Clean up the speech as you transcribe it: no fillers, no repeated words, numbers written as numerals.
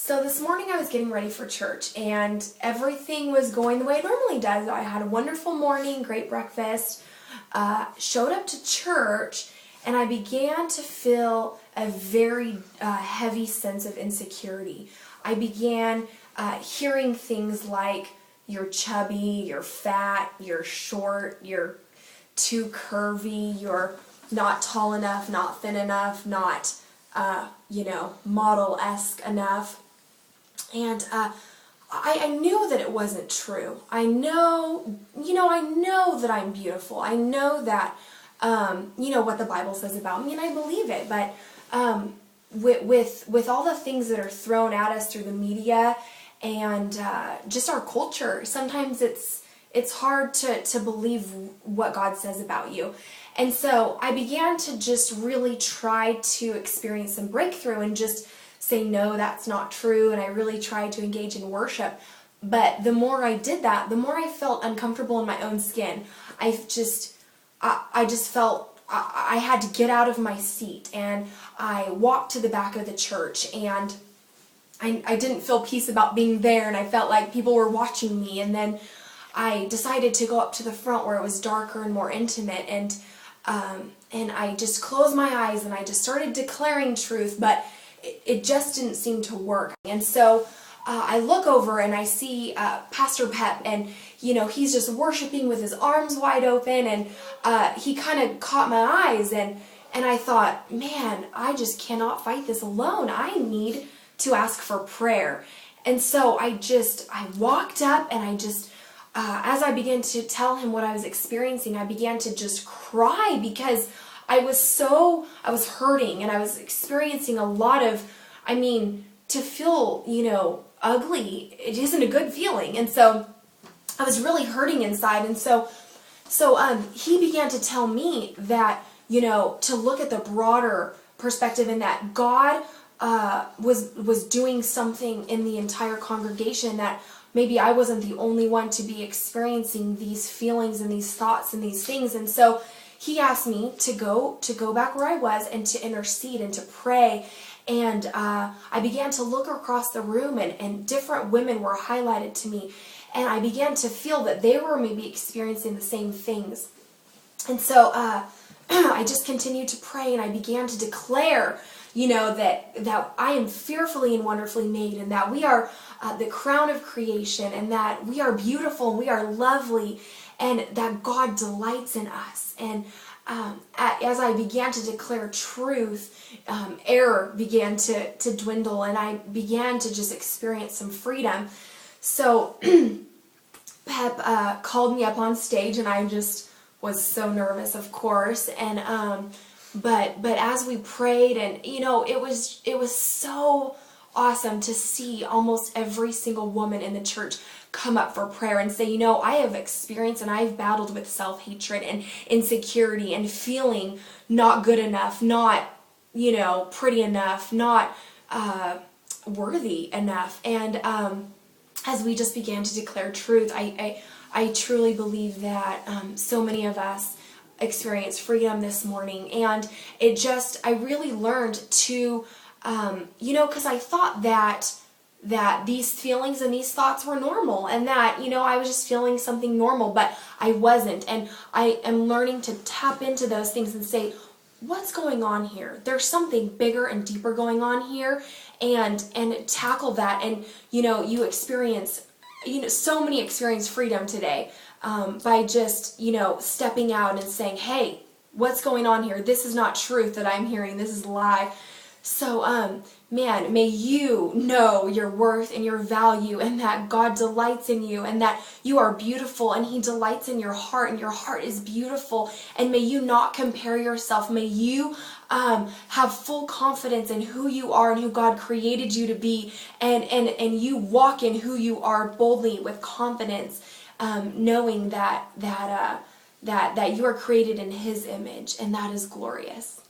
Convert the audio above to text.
So this morning I was getting ready for church and everything was going the way it normally does. I had a wonderful morning, great breakfast, showed up to church, and I began to feel a very heavy sense of insecurity. I began hearing things like, "You're chubby, you're fat, you're short, you're too curvy, you're not tall enough, not thin enough, not model-esque enough." And I knew that it wasn't true. I know that I'm beautiful. I know that, what the Bible says about me, and I believe it. But with all the things that are thrown at us through the media and just our culture, sometimes it's hard to believe what God says about you. And so I began to just really try to experience some breakthrough and just say, no, that's not true. And I really tried to engage in worship. But the more I did that, the more I felt uncomfortable in my own skin. I just felt I had to get out of my seat, and I walked to the back of the church, and I didn't feel peace about being there, and I felt like people were watching me. And then I decided to go up to the front where it was darker and more intimate, and I just closed my eyes and I just started declaring truth, but it just didn't seem to work. And so I look over and I see Pastor Pep, and he's just worshiping with his arms wide open, and he kind of caught my eyes, and I thought, man, I just cannot fight this alone. I need to ask for prayer. And so I walked up, and as I began to tell him what I was experiencing, I began to just cry because I was hurting, and I was experiencing a lot of, to feel, ugly, it isn't a good feeling. And so I was really hurting inside. And so he began to tell me that, to look at the broader perspective, and that God was doing something in the entire congregation, that maybe I wasn't the only one to be experiencing these feelings and these thoughts and these things. And so he asked me to go back where I was and to intercede and to pray. And I began to look across the room, and different women were highlighted to me. And I began to feel that they were maybe experiencing the same things. And so I just continued to pray, and I began to declare, that I am fearfully and wonderfully made, and that we are the crown of creation, and that we are beautiful, and we are lovely, and that God delights in us. And as I began to declare truth, error began to dwindle, and I began to just experience some freedom. So Pep called me up on stage, and I just was so nervous, of course. And but as we prayed, and it was so awesome to see almost every single woman in the church come up for prayer and say, I have experienced and I've battled with self-hatred and insecurity and feeling not good enough, not, pretty enough, not worthy enough. And as we just began to declare truth, I truly believe that so many of us experienced freedom this morning. And I really learned to, because I thought that these feelings and these thoughts were normal, and that, I was just feeling something normal, but I wasn't. And I am learning to tap into those things and say, what's going on here? There's something bigger and deeper going on here, and tackle that. And, you experience, so many experience freedom today by just, stepping out and saying, hey, what's going on here? This is not truth that I'm hearing. This is a lie. So, man, may you know your worth and your value, and that God delights in you, and that you are beautiful, and He delights in your heart, and your heart is beautiful. And may you not compare yourself. May you have full confidence in who you are and who God created you to be, and you walk in who you are boldly with confidence, knowing that you are created in His image, and that is glorious.